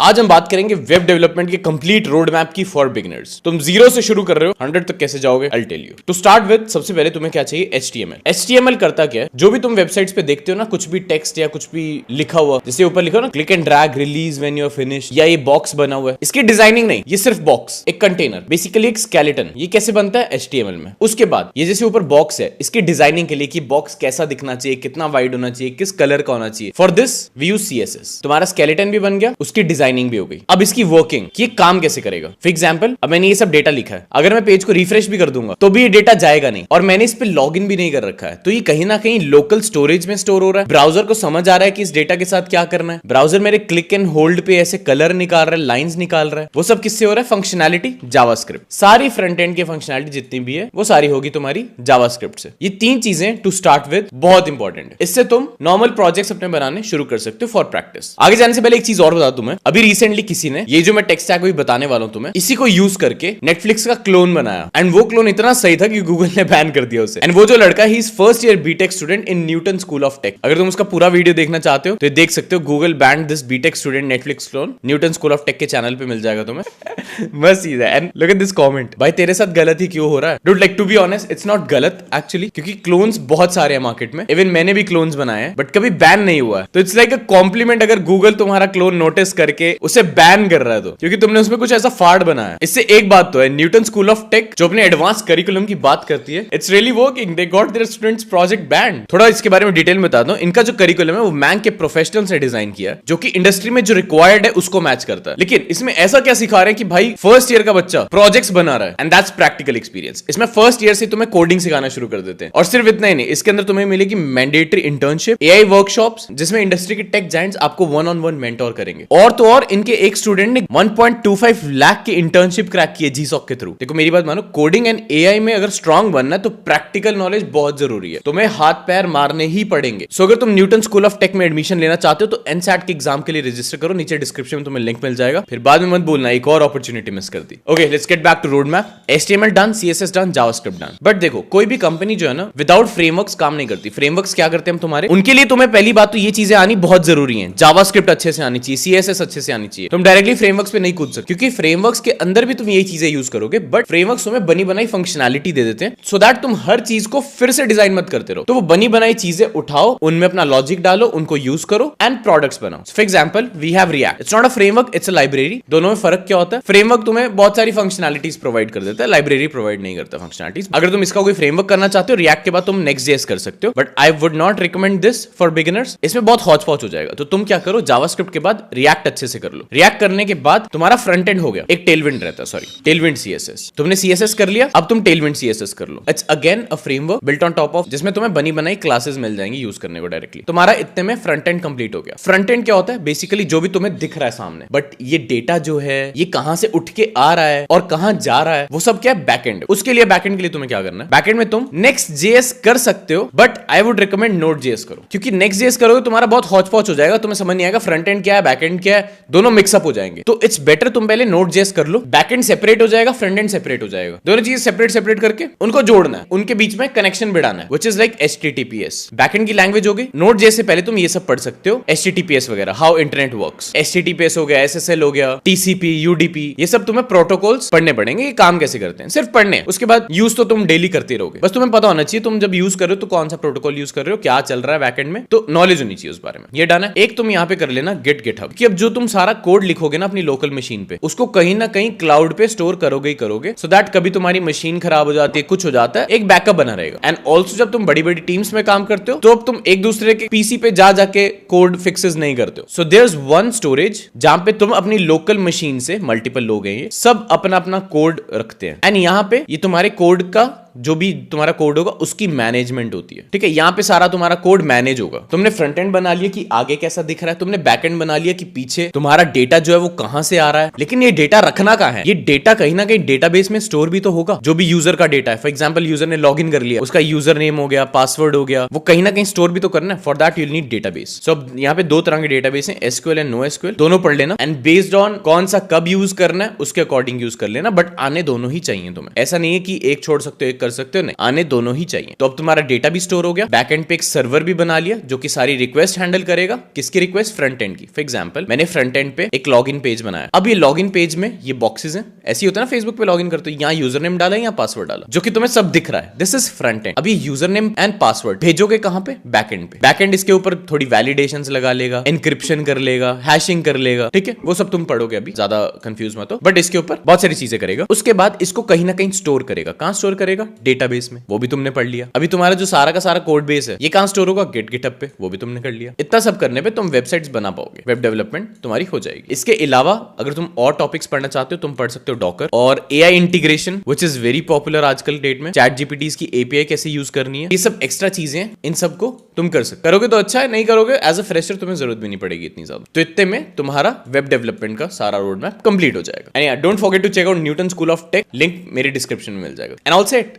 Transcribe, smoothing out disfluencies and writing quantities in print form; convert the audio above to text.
आज हम बात करेंगे वेब डेवलपमेंट के कंप्लीट रोड मैप की फॉर बिगिनर्स। तुम 0 से शुरू कर रहे हो 100 तक कैसे जाओगे, I tell you. To start with सबसे पहले तुम्हें क्या चाहिए, HTML। HTML करता क्या है, जो भी तुम वेबसाइट्स पे देखते हो ना, कुछ भी टेक्स्ट या कुछ भी लिखा हुआ, जैसे ऊपर लिखा हो ना click and drag release when you are finish, या ये बॉक्स बना हुआ है, इसकी डिजाइनिंग नहीं, ये सिर्फ बॉक्स, एक कंटेनर, बेसिकली एक स्केलेटन। ये कैसे बनता है HTML में। उसके बाद ये जैसे ऊपर बॉक्स है, इसकी डिजाइनिंग के लिए कि बॉक्स कैसा दिखना चाहिए, कितना वाइड होना चाहिए, किस कलर का होना चाहिए, for this we use CSS। तुम्हारा स्केलेटन भी बन गया, उसकी डिजाइनिंग भी हो गई। अब इसकी वर्किंग कि काम कैसे करेगा। फॉर एग्जांपल, अब मैंने ये सब डेटा लिखा है, अगर मैं पेज को रिफ्रेश भी कर दूंगा तो भी ये डेटा जाएगा नहीं, और मैंने इस पे लॉगिन भी नहीं कर रखा है, तो ये कहीं ना कहीं लोकल स्टोरेज में स्टोर हो रहा है। ब्राउजर को समझ आ रहा है कि इस डेटा के साथ क्या करना है। ब्राउजर मेरे क्लिक एंड होल्ड पे ऐसे कलर निकाल रहा है, लाइंस निकाल रहा है। वो सब किससे हो रहा है, फंक्शनैलिटी जावास्क्रिप्ट। सारी फ्रंट एंड की फंक्शनैलिटी जितनी भी है वो सारी होगी तुम्हारी जावास्क्रिप्ट से। ये तीन चीजें टू स्टार्ट विद बहुत इंपॉर्टेंट है। इससे तुम नॉर्मल प्रोजेक्ट्स अपने बनाने शुरू कर सकते हो फॉर प्रैक्टिस। आगे जाने से पहले एक चीज और बता दूं तुम्हें, अभी रिसेंटली किसी ने ये जो मैं टेक्स्ट स्टैक भी बताने वाला हूं तुम्हें, इसी को यूज करके नेटफ्लिक्स का क्लोन बनाया, एंड वो क्लोन इतना सही था कि गूगल ने बैन कर दिया उसे। एंड वो जो लड़का he is first year BTech student in Newton School of Tech. अगर तुम उसका पूरा वीडियो देखना चाहते हो तो देख सकते हो, गूगल बैंड this BTech student Netflix clone, Newton School of Tech के चैनल पे मिल जाएगा तुम्हें। मस्त चीज है। And look at this comment, भाई तेरे साथ गलत ही क्यों हो रहा है। Dude, like to be honest, it's not गलत एक्चुअली, क्योंकि क्लोन्स बहुत सारे हैं मार्केट में, इवन मैंने भी क्लोन्स बनाए हैं, बट कभी बैन नहीं हुआ है। तो इट्स लाइक अ कॉम्प्लीमेंट अगर गूगल तुम्हारा क्लोन नोटिस करके उसे बैन कर रहा है तो, क्योंकि तुमने उसमें कुछ ऐसा फाड़ बनाया। इससे एक बात तो है, न्यूटन स्कूल ऑफ टेक जो अपने एडवांस करिकुलम की बात करती है, it's really working. They got their students project बैंड। थोड़ा इसके बारे में डिटेल में बता दूं, इनका जो करिकुलम है वो मैंग के प्रोफेशनल से डिजाइन किया, जो कि इंडस्ट्री में जो रिक्वायर्ड है उसको मैच करता है। लेकिन इसमें ऐसा क्या सिखा रहे हैं कि भाई फर्स्ट ईयर का बच्चा प्रोजेक्ट्स बना रहा है, एंड दैट्स प्रैक्टिकल एक्सपीरियंस। इसमें फर्स्ट ईयर से तुम्हें कोडिंग सिखाना शुरू कर देते हैं। और सिर्फ इतना ही नहीं, इसके अंदर तुम्हें मिलेगी मैंडेटरी इंटर्नशिप, AI वर्कशॉप्स, जिसमें इंडस्ट्री के टेक जायंट्स आपको 1-on-1 मेंटोर करेंगे। और तो और इनके एक स्टूडेंट ने 1.25 लाख की इंटर्नशिप क्रैक की है GSOC के थ्रू। देखो मेरी बात मानो, कोडिंग एंड AI में अगर स्ट्रांग बनना है तो प्रैक्टिकल नॉलेज बहुत जरूरी है, तुम्हें हाथ पैर मारने ही पड़ेंगे। सो अगर तुम न्यूटन स्कूल ऑफ टेक में एडमिशन लेना चाहते हो तो NSAT के एग्जाम के लिए रजिस्टर करो, नीचे डिस्क्रिप्शन में तुम्हें लिंक मिल जाएगा। फिर बाद में मत बोलना एक और अपॉर्चुनिटी मिस कर दी। Okay, let's get back to road map. HTML done, CSS done, JavaScript done. But देखो, कोई भी कंपनी जो है ना, विदाउट फ्रेमवर्क्स काम नहीं करती। फ्रेमवर्क्स क्या करते हैं हम तुम्हारे, उनके लिए तुम्हें पहली बात तो ये चीजें आनी बहुत जरूरी है। जावास्क्रिप्ट अच्छे से आनी चाहिए, CSS अच्छे से आनी चाहिए। तुम डायरेक्टली फ्रेमवर्क्स पे नहीं कूद सकते, क्योंकि फ्रेमवर्क्स के अंदर भी तुम यही चीजें यूज करोगे, बट फ्रेमवर्क्स तुम्हें बनी बनाई फंक्शनैलिटी दे देते हैं, सो दैट तुम हर चीज को फिर से डिजाइन मत करते रहो। तो वो बनी बनाई चीजें उठाओ, उनमें अपना लॉजिक डालो, उनको यूज करो एंड प्रोडक्ट्स बनाओ। For example, we have React, it's not a framework, it's a library. दोनों में फर्क क्या होता है, फ्रेमवर्क तुम्हें बहुत सारी फंक्शनैलिटीज प्रोवाइड कर देता है, लाइब्रेरी प्रोवाइड नहीं करता फंक्शनैलिटीज। अगर तुम इसका कोई फ्रेमवर्क करना चाहते हो, रिएक्ट के बाद तुम Next.js कर सकते हो, but I would not recommend this for beginners. इसमें बहुत हौच पौच हो जाएगा। तो तुम क्या करो, जावास्क्रिप्ट के बाद रिएक्ट अच्छे से कर लो। रिएक्ट करने के बाद तुम्हारा फ्रंट एंड हो गया, एक टेलविंड रहता है, सॉरी टेलविंड CSS। तुमने CSS कर लिया, अब तुम टेलविंड CSS कर लो। It's again a framework built on top of, जिसमें तुम्हें बनी बनाई क्लासेस मिल जाएंगी यूज करने को डायरेक्टली। तुम्हारा इतने में फ्रंट एंड कंप्लीट हो गया। फ्रंट एंड क्या होता है, बेसिकली जो भी तुम्हें दिख रहा है सामने, बट ये डेटा जो है ये कहां से उठ के आ रहा है और कहां जा रहा है, वो सब क्या है, बैकएंड। उसके लिए बैकएंड के लिए तुम्हें क्या करना है, बैकएंड में तुम Next.js कर सकते हो, but I would recommend Node.js करो, क्योंकि Next.js करोगे तुम्हारा बहुत हौच पौच हो जाएगा, तुम्हें समझ नहीं आएगा फ्रंट एंड क्या है, बैकएंड क्या है, दोनों मिक्सअप हो जाएंगे। तो इट्स बेटर तुम पहले Node.js कर लो, बैकएंड सेपरेट हो जाएगा, फ्रंट एंड सेपरेट हो जाएगा। दोनों चीज सेपरेट करके उनको जोड़ना है, उनके बीच में कनेक्शन बिठाना है, which is like HTTPS। Backend की लैंग्वेज हो गई। Node.js से पहले तुम ये सब पढ़ सकते हो, HTTPS वगैरह, हाउ इंटरनेट वर्क्स। HTTPS हो गया, SSL हो गया, TCP, UDP, ये सब तुम्हें प्रोटोकॉल्स पढ़ने पड़ेंगे, ये काम कैसे करते हैं, सिर्फ पढ़ने। उसके बाद यूज तो तुम डेली करते रहोगे, बस तुम्हें पता होना चाहिए तुम जब यूज कर रहे हो तो कौन सा प्रोटोकॉल यूज कर रहे हो, क्या चल रहा है बैकएंड में, तो नॉलेज होनी चाहिए उस बारे में। ये डन है। एक तुम यहाँ पे कर लेना गिटहब, कि अब जो तुम सारा कोड लिखोगे ना अपनी लोकल मशीन पे, उसको कहीं ना कहीं क्लाउड पे स्टोर करोगे ही करोगे, सो दैट कभी तुम्हारी मशीन खराब हो जाती है, कुछ हो जाता है, एक बैकअप बना रहेगा। एंड ऑल्सो जब तुम बड़ी बड़ी टीम्स में काम करते हो तो अब तुम एक दूसरे के पीसी पे जाके कोड फिक्सेस नहीं करते हो। So there is one storage जहां पे तुम अपनी लोकल मशीन से, मल्टीपल लोग हैं ये सब, अपना अपना कोड रखते हैं, एंड यहाँ पे ये तुम्हारे कोड का जो भी तुम्हारा कोड होगा उसकी मैनेजमेंट होती है। ठीक है, यहां पे सारा तुम्हारा कोड मैनेज होगा। तुमने फ्रंट एंड बना लिया कि आगे कैसा दिख रहा है, तुमने बैक एंड बना लिया कि पीछे तुम्हारा डेटा जो है वो कहां से आ रहा है, लेकिन ये डेटा रखना कहां है, ये डेटा कहीं ना कहीं डेटाबेस में स्टोर भी तो होगा, जो भी यूजर का डेटा है। फॉर एग्जांपल, यूजर ने लॉग इन कर लिया, उसका यूजर नेम हो गया, पासवर्ड हो गया, वो कहीं ना कहीं स्टोर भी तो करना है। For that you need database. So अब यहाँ पे दो तरह के डेटाबेस हैं, SQL एंड NoSQL, दोनों पढ़ लेना, एंड बेस्ड ऑन कौन सा कब यूज करना है उसके अकॉर्डिंग यूज कर लेना, बट आने दोनों ही चाहिए तुम्हें। ऐसा नहीं है कि एक छोड़ सकते हो एक कर सकते हो, नहीं आने दोनों ही चाहिए। तो अब तुम्हारा डेटा भी स्टोर हो गया, बैकएंड पे एक सर्वर भी बना लिया जो कि सारी रिक्वेस्ट हैंडल करेगा। किसकी रिक्वेस्ट? फ्रंट एंड की। फॉर एग्जांपल मैंने फ्रंट एंड पे एक लॉगिन पेज बनाया। अब ये लॉगिन पेज में ये बॉक्सेस हैं, ऐसे ही होता है ना फेसबुक पे लॉगिन करते हो, यहाँ यूजर नेम डाला, यहाँ पासवर्ड डाला, जो कि तुम्हें सब दिख रहा है। This is front end. अब ये यूजर नेम एंड पासवर्ड भेजोगे कहां पे? बैकएंड पे। बैकएंड इसके ऊपर थोड़ी वैलिडेशंस लगा लेगा, एनक्रिप्शन कर लेगा, हैशिंग कर लेगा, ठीक है, वो सब तुम पढ़ोगे, अभी ज्यादा कंफ्यूज मत हो, बट इसके ऊपर बहुत सारी चीजें करेगा। उसके बाद इसको कहीं ना कहीं स्टोर करेगा। कहां स्टोर करेगा? डेटाबेस में, वो भी तुमने पढ़ लिया। अभी तुम्हारा जो सारा का सारा कोड बेस है ये कहां स्टोर होगा? गिटहब पे, वो भी तुमने कर लिया। इतना सब करने पे तुम वेबसाइट्स बना पाओगे, वेब डेवलपमेंट तुम्हारी हो जाएगी। इसके अलावा अगर तुम और टॉपिक्स पढ़ना चाहते हो तुम पढ़ सकते हो डॉकर और AI integration, which is very popular आजकल डेट में। चैट जीपीटीज की एपीआई कैसे यूज करनी है, ये सब एक्स्ट्रा चीजें हैं, इन सबको तुम कर सकते। करोगे तो अच्छा है, नहीं करोगे एज अ फ्रेशर तुम्हें जरूरत भी नहीं पड़ेगी इतनी ज्यादा। तो इतने में तुम्हारा वेब डेवलपमेंट का सारा रोड मैप कंप्लीट हो जाएगा। And don't forget to check out Newton School of Tech, link मेरे डिस्क्रिप्शन में मिल जाएगा। And all set.